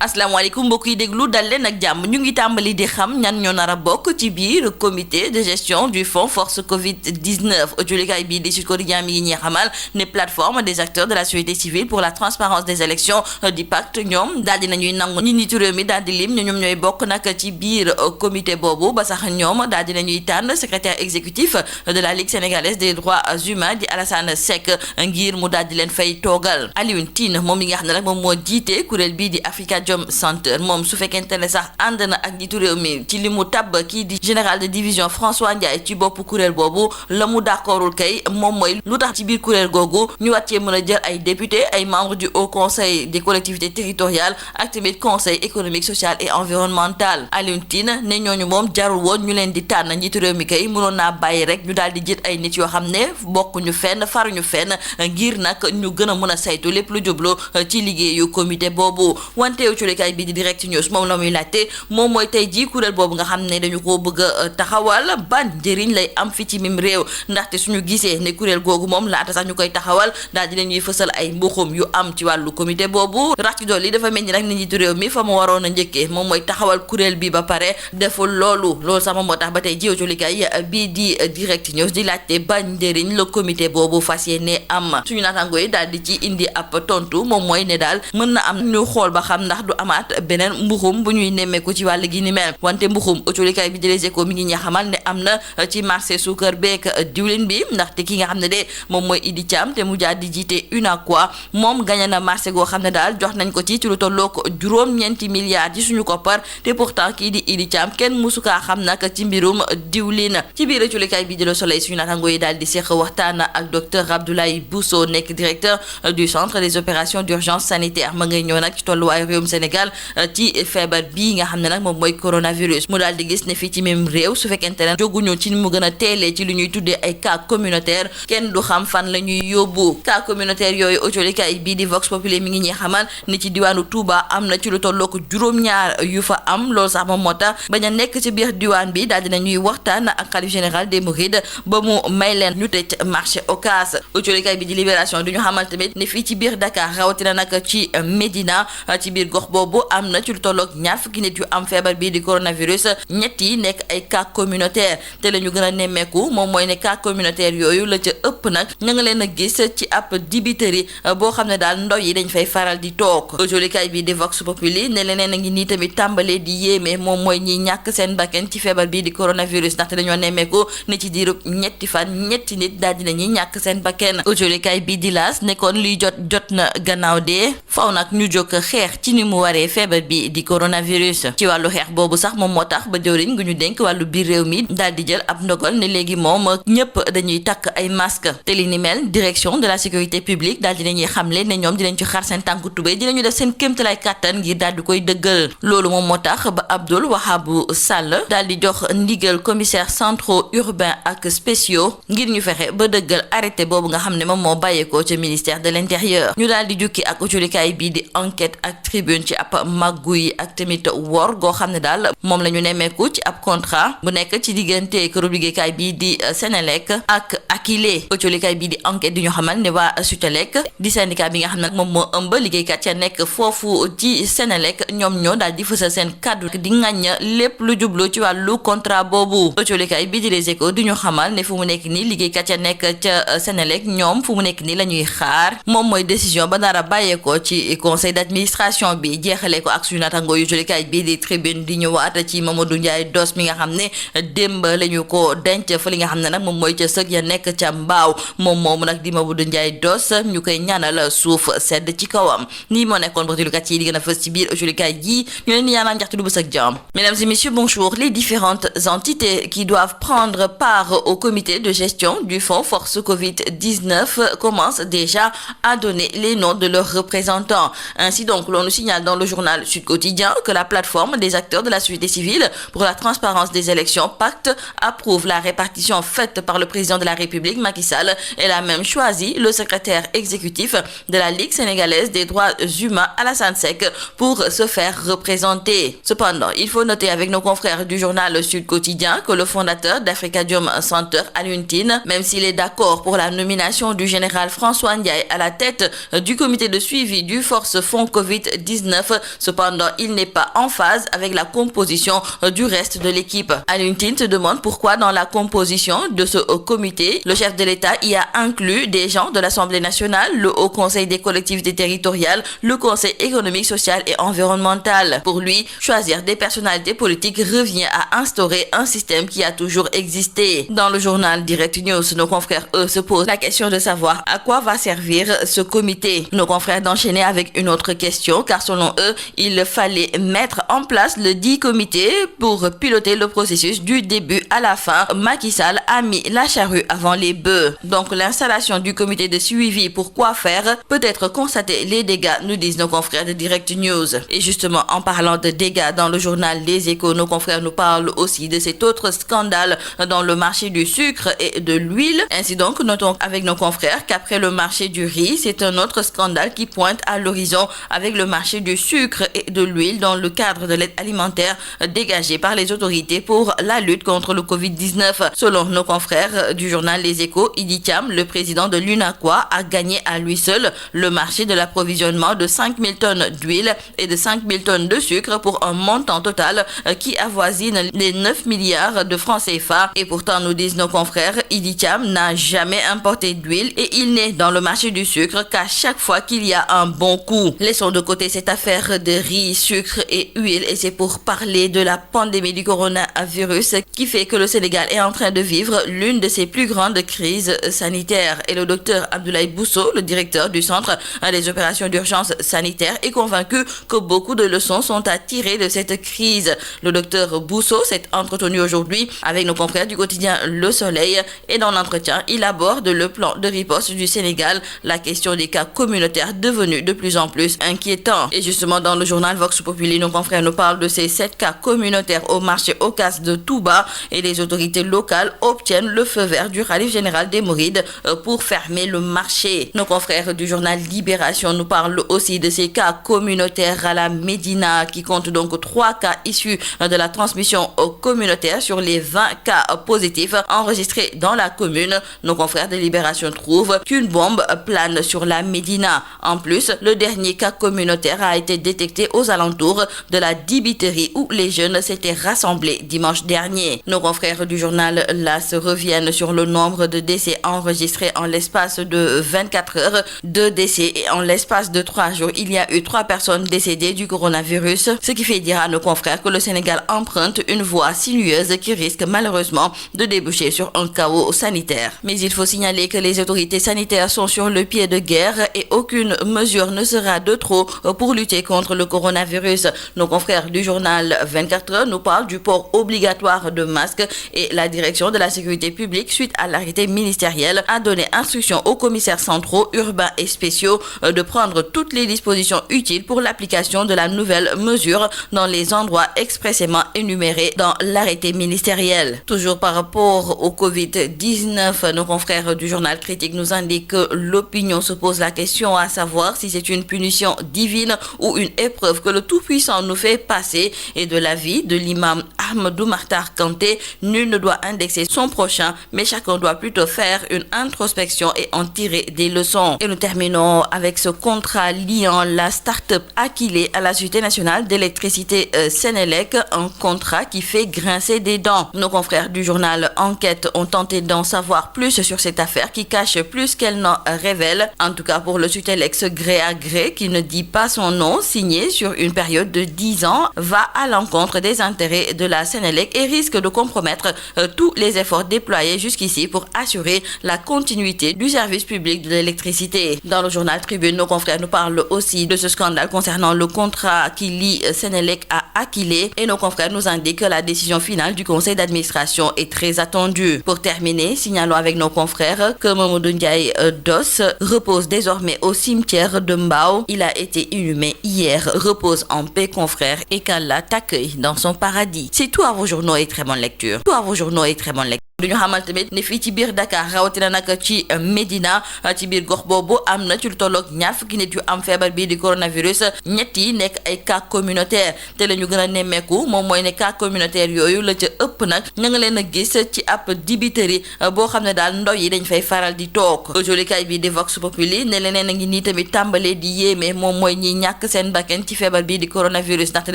asalaamaaleykum mbokk yi déglu dal leen ak jàmm ñu ngi tàmbali di xam ñan ñoo nar a bokk ci biir comité de gestion du fonds force Covid-19 julikaay bii di Sud Quotidien mi ngi ñuy xamal ne plateforme des acteurs de la société civile pour la transparence des élections di pacte ñoom daal di nañuy nangu ñi njiitu réew mi daal di lim ñoom ñooy bokk nag ci biir comité boobu ba sax ñoom daal di nañuy tànn secrétaire exécutif de la Ligue sénégalaise des droits humains di Alassane Seck ngir mu daal di leen fay toogal. Alioune Tine moom mi nga xam ne nag moom moo jiite kuréel bii di Afrikajom Center moom su fekkente ne sax ànd na ak njiitu réew mi ci li mu tabb kii di général de division François Ndiaye ci bopp kuréel boobu la mu d'accordul kay moom mooy lu tax ci biir kuréel googu ñu war cee mën a jël ay député ay membres du haut conseil des collectivités territoriales ak tamit conseil économique social et environnemental. Alioune Tine ne ñooñu moom jarul woon ñu leen di tànn njiitu réew mi kay mënoon naa bàyyi rek ñu daal di jët ay nit yoo xam ne bokkuñu fenn faruñu fenn ngir nag ñu gën a mën a saytu lépp lu jublu ci liggéeyu comité boobu. wanteew culikaay bi di direct news moom la muy laajte moom mooy tey jii kuréel boobu nga xam ne dañu ko bëgg a taxawal ban njëriñ lay am fi ci mim réew ndaxte suñu gisee ne kuréel googu moom laata sax ñu koy taxawal daal di ñuy fësal ay mbuxum yu am ci wàllu comité boobu rax ci dolli dafa mel ni nag nit njiitu réew mi fa mu waroon a njëkkee moom mooy taxawal kuréel bi ba pare deful loolu sax moom moo tax ba tey jiw culikaay bii di direct news di laajte ban njëriñ la comité boobu fas yéene am suñu naataango yi daal di ci indi ab tontu moom mooy ne daal mën na am ñu xool ba xam ndax du amaat beneen mbuxum bu ñuy nemmeeku ci wàll gi ni mel wante mbuxum autolikaay bi di Les Échos mi ngi ña xamal ne am na ci marché suukar beek diwlin bi ndaxte ki nga xam ne de moom mooy Idi Thiam te mu jaar di jiite UNACOIS moom gañe na marché goo xam ne daal jox nañ ko ci lu tollook juróom-ñeenti milliards ci suñu koppar te pourtant kii di Idi Thiam kenn musukaa xam nag ci mbirum diwlin ci biir autolikaay bi di Le Soleil suñu naataango yi daal di seq waxtaan ak docteur Abdoulaye Bousso nekk directeur du centre des opérations d'urgence sanitaire ma ngay ñëw nag ci tolluwaayu réewum Sénégal ci feebar bii nga xam ne nag moom mooy coronavirus mu daal di gis ne fii ci même réew su fekkente ne jóguñu ci ni mu gën a teelee ci lu ñuy tuddee ay cas communautaire kenn du xam fan la ñuy yóbbu cas communautaire yooyu autolikaay bii di Vox Populi mi ngi ñuy xamal ni ci diwaanu Touba am na ci lu tolloo ko juróom-ñaar yu fa am loolu sax moom moo tax bañ a nekk ci biir diwaan bi daal dina ñuy waxtaan ak xalif général des Mourides ba mu may leen ñu tëj marché Ocass autolikaay bi di Libération du ñu xamal tamit ne fii ci biir Dakar rawatina nag ci Médina ci biir gox boobu am na ci lu tolloog ñaar fukki nit yu am feebar bii di coronavirus ñett yi nekk ay cas communautaire te la ñu gën a nemmeeku moom mooy ne cas communautaire yooyu la ca ëpp nag ña nga leen a gis ci ab dibiteri boo xam ne daal ndaw yi dañ fay faral di toog jolikaay bi di Vox Populi ne leneen a ngi nii tamit tàmbalee di yéeme moom mooy ñi ñàkk seen bakkan ci feebar bii di coronavirus ndaxte dañoo nemmeeku ne ci diirub ñetti fan ñetti nit daal dina ñuy ñàkk seen bakkan jolikaay bi di L'As nekkoon liy jot na gannaaw dee faw nag ñu jóg xeex ci ni mu waree feebar bi di coronavirus ci wàllu xeex boobu sax moom moo tax ba jëwriñ gu ñu dénk wàllu biir réew mi daal di jël ab ndogal ne léegi moom ñëpp dañuy takk ay masque te li ni mel direction de la sécurité publique daal dinañuy xamle ne ñoom dinañ ci xar seen tànku tubéy dinañu def seen kéemtalaay kàttan ngir daal di koy dëggal loolu moom moo tax ba Abdoul Wahabou Sall daal di jox ndigal commissaire centraux urbains ak spéciaux ngir ñu fexe ba dëggal arrêté boobu nga xam ne moom moo bàyyeekoo ca ministère de l'intérieur ñu daal di jukki ak uculikaay bii di enquête ak tribune ci ab màggu yi ak tamit wor goo xam ne daal moom la ñu nemmeeku ci ab contrat bu nekk ci diggante këru liggéeykaay bii di Sénélec ak Akilee uculikaay bii di enquête di ñu xamal ne waa Sutelec di syndicat bi nga xam ne moom moo ëmb liggéeykat ya nekk foofu ci Sénélec ñoom ñoo daal di fësal seen kàddu di ŋàññ lépp lu jublu ci wàllu contrat boobu uculikaay bii di Les Échos di ñu xamal ne fu mu nekk nii liggéeykat ya nekk ca Sénélec ñoom fu mu nekk nii la ñuy xaar moom mooy décision ba nar a bàyyeekoo ci conseil d'administration bi jeexalee ko ak suñu naataango yu jolikaay bii di tribune di ñëwaat ci Mamadou Ndiaye Doss mi nga xam ne démb la ñu ko denc fa li nga xam ne nag moom mooy ca sëg ya nekk ca mbaaw moom moomu nag di Mamadou Ndiaye Doss ñu koy ñaanal suuf sedd ci kawam nii moo nekkoon ba jolikaat yi di gën a fës ci biir jolikaay yi ñu leen di ñaanal njaxte du bës ak jàmm. Mesdames et messieurs, bonjour. Les différentes entités qui doivent prendre part au comité de gestion du fonds Force Covid-19 commencent déjà à donner les noms de leurs représentants. Ainsi donc, l'on nous signale dans le journal Sud Quotidien que la plateforme des acteurs de la société civile pour la transparence des élections Pacte approuve la répartition faite par le président de la République Macky Sall. Elle a même choisi le secrétaire exécutif de la Ligue sénégalaise des droits humains Alassane Seck pour se faire représenter. Cependant, il faut noter avec nos confrères du journal Sud Quotidien que le fondateur d'Afrikajom Center, Alioune Tine, même s'il est d'accord pour la nomination du général François Ndiaye à la tête du comité de suivi du Force Fonds Covid-19, Covid-19. Cependant, il n'est pas en phase avec la composition du reste de l'équipe. Alioune Tine se demande pourquoi dans la composition de ce comité, le chef de l'État y a inclus des gens de l'Assemblée nationale, le Haut Conseil des collectivités territoriales, le Conseil économique, social et environnemental. Pour lui, choisir des personnalités politiques revient à instaurer un système qui a toujours existé. Dans le journal Direct News, nos confrères, eux, se posent la question de savoir à quoi va servir ce comité. Nos confrères d'enchaîner avec une autre question, car selon eux, il fallait mettre en place le dit comité pour piloter le processus du début à la fin. Macky Sall a mis la charrue avant les bœufs. Donc l'installation du comité de suivi pour quoi faire peut être constater les dégâts, nous disent nos confrères de Direct News. Et justement, en parlant de dégâts dans le journal Les Échos, nos confrères nous parlent aussi de cet autre scandale dans le marché du sucre et de l'huile. Ainsi donc, notons avec nos confrères qu'après le marché du riz, c'est un autre scandale qui pointe à l'horizon avec le marché du sucre et de l'huile dans le cadre de l'aide alimentaire dégagée par les autorités pour la lutte contre le Covid-19. Selon nos confrères du journal Les Échos, Idi Thiam, le président de l'UNACOIS, a gagné à lui seul le marché de l'approvisionnement de 5 000 tonnes d'huile et de 5 000 tonnes de sucre pour un montant total qui avoisine les 9 milliards de francs CFA. Et pourtant, nous disent nos confrères, Idi Thiam n'a jamais importé d'huile et il n'est dans le marché du sucre qu'à chaque fois qu'il y a un bon coup. Laissons de côté cette affaire de riz, sucre et huile et c'est pour parler de la pandémie du coronavirus qui fait que le Sénégal est en train de vivre l'une de ses plus grandes crises sanitaires. Et le docteur Abdoulaye Bousso, le directeur du Centre des opérations d'urgence sanitaire, est convaincu que beaucoup de leçons sont à tirer de cette crise. Le docteur Bousso s'est entretenu aujourd'hui avec nos confrères du quotidien Le Soleil et dans l'entretien, il aborde le plan de riposte du Sénégal, la question des cas communautaires devenus de plus en plus inquiétants. Et justement, dans le journal Vox Populi, nos confrères nous parlent de ces 7 cas communautaires au marché Ocas de Touba et les autorités locales obtiennent le feu vert du khalife général des Mourides pour fermer le marché. Nos confrères du journal Libération nous parlent aussi de ces cas communautaires à la Médina qui compte donc 3 cas issus de la transmission communautaire sur les 20 cas positifs enregistrés dans la commune. Nos confrères de Libération trouvent qu'une bombe plane sur la Médina. En plus, le dernier cas communautaire a été détecté aux alentours de la dibiterie où les jeunes s'étaient rassemblés dimanche dernier. Nos confrères du journal LAS reviennent sur le nombre de décès enregistrés en l'espace de 24 heures. 2 décès et en l'espace de 3 jours, il y a eu 3 personnes décédées du coronavirus, ce qui fait dire à nos confrères que le Sénégal emprunte une voie sinueuse qui risque malheureusement de déboucher sur un chaos sanitaire. Mais il faut signaler que les autorités sanitaires sont sur le pied de guerre et aucune mesure ne sera de trop pour lutter contre le coronavirus. Nos confrères du journal 24 heures nous parlent du port obligatoire de masques et la direction de la sécurité publique, suite à l'arrêté ministériel, a donné instruction aux commissaires centraux, urbains et spéciaux de prendre toutes les dispositions utiles pour l'application de la nouvelle mesure dans les endroits expressément énumérés dans l'arrêté ministériel. Toujours par rapport au Covid-19, nos confrères du journal Critique nous indiquent que l'opinion se pose la question à savoir si c'est une punition divine ou une épreuve que le Tout-Puissant nous fait passer. Et de l'avis de l'imam Ahmadou Makhtar Kanté, nul ne doit indexer son prochain, mais chacun doit plutôt faire une introspection et en tirer des leçons. Et nous terminons avec ce contrat liant la start-up Akile à la Société nationale d'électricité Sénélec, un contrat qui fait grincer des dents. Nos confrères du journal Enquête ont tenté d'en savoir plus sur cette affaire qui cache plus qu'elle n'en révèle. En tout cas pour le Sutelec, ce gré à gré qui ne dit pas son nom, signé sur une période de 10 ans, va à l'encontre des intérêts de la Sénélec et risque de compromettre tous les efforts déployés jusqu'ici pour assurer la continuité du service public de l'électricité. Dans le journal Tribune, nos confrères nous parlent aussi de ce scandale concernant le contrat qui lie Sénélec à Akile et nos confrères nous indiquent que la décision finale du conseil d'administration est très attendue. Pour terminer, signalons avec nos confrères que Mamadou Ndiaye Doss repose désormais au cimetière de Mbao. Il a été inhumé hier. Repose en paix, confrères, et qu'Allah t'accueille dans son paradis. C'est tout à vos journaux et très bonne lecture. Tout à vos journaux et très bonne lecture. duñu xamal tamit ne fii ci biir Dakar rawatina nag ci Médina ci biir gox boobu am na ci lu tolloog ñaar fukki nit yu am feebar bii di coronavirus ñett yi nekk ay cas communautaire te la ñu gën a nemmeeku moom mooy ne cas communautaire yooyu la ca ëpp nag ña nga leen a gis ci ab dibiteri boo xam ne daal ndox yi dañ fay faral di toog jolikaay bi di Vox Populi ne leneen a ngi nii tamit tàmbalee di yéeme moom mooy ñi ñàkk seen bakkan ci feebar bii di coronavirus ndaxte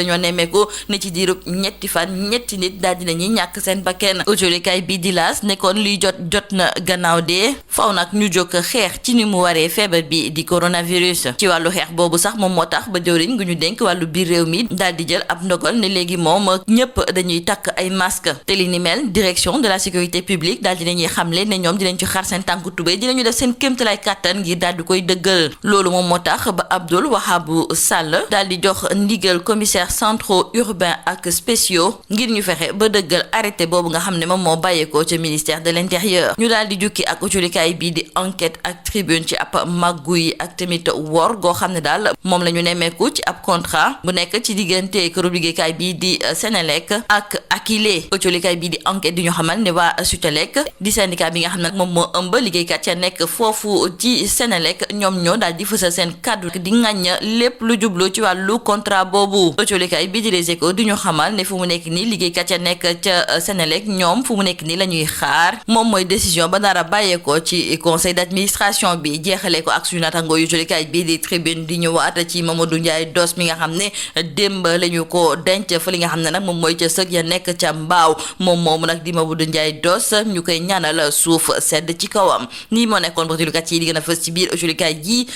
dañoo nemmeeku ne ci diirub ñetti fan ñetti nit daal dina ñi ñàkk seen bakkan jolikaay bi di Laas nekkoon liy jot na gannaaw dee faw nag ñu jóg xeex ci ni mu waree feebar bi di coronavirus ci wàllu xeex boobu sax moom moo tax ba jëwriñ gu ñu dénk wàllu biir réew mi daal di jël ab ndogal ne léegi moom ñëpp dañuy takk ay masque te li ni mel direction de la sécurité publique daal dinañuy xamle ne ñoom dinañ ci xar seen tànku tubéy dinañu def seen kéemtalaay kàttan ngir daal di koy dëggal loolu moom moo tax ba Abdoul Wahabou Sall daal di jox ndigal commissaire centraux urbains ak spéciaux ngir ñu fexe ba dëggal arrêté boobu nga xam ne moom moo bàyyeekoo ca ministère de l'intérieur ñu daal di jukki ak uculikaay bii di enquête ak tribune ci ab màggu yi ak tamit wor goo xam ne daal moom la ñu nemmeeku ci ab contrat bu nekk ci diggante këru liggéeykaay bii di Senelec ak Akilee uculikaay bii di enquête di ñu xamal ne waa Sutelec di syndicat bi nga xam ne moom moo ëmb liggéeykat ya nekk foofu ci Senelec ñoom ñoo daal di fësal seen kàddu di ŋàññ lépp lu jublu ci wàllu contrat boobu uculikaay bii di Les Échos di ñu xamal ne fu mu nekk nii liggéeykat ya nekk ca Senelec ñoom fu mu nekk nii la ñuy xaar moom mooy décision ba dara bàyyeekoo ci conseil d'administration bi jeexale ko ak suñu naataango yu jolikaay bii di tribune di ñëwaat ci Mamadou Ndiaye Doss mi nga xam ne démb la ñu ko denc fa li nga xam ne nag moom mooy ca sëg ya nekk ca mbaaw moom moomu nag di Mamadou Ndiaye Doss ñu koy ñaanal suuf sedd ci kawam nii moo nekkoon ba jolikaat yi di gën a fës ci biir jolikaay ji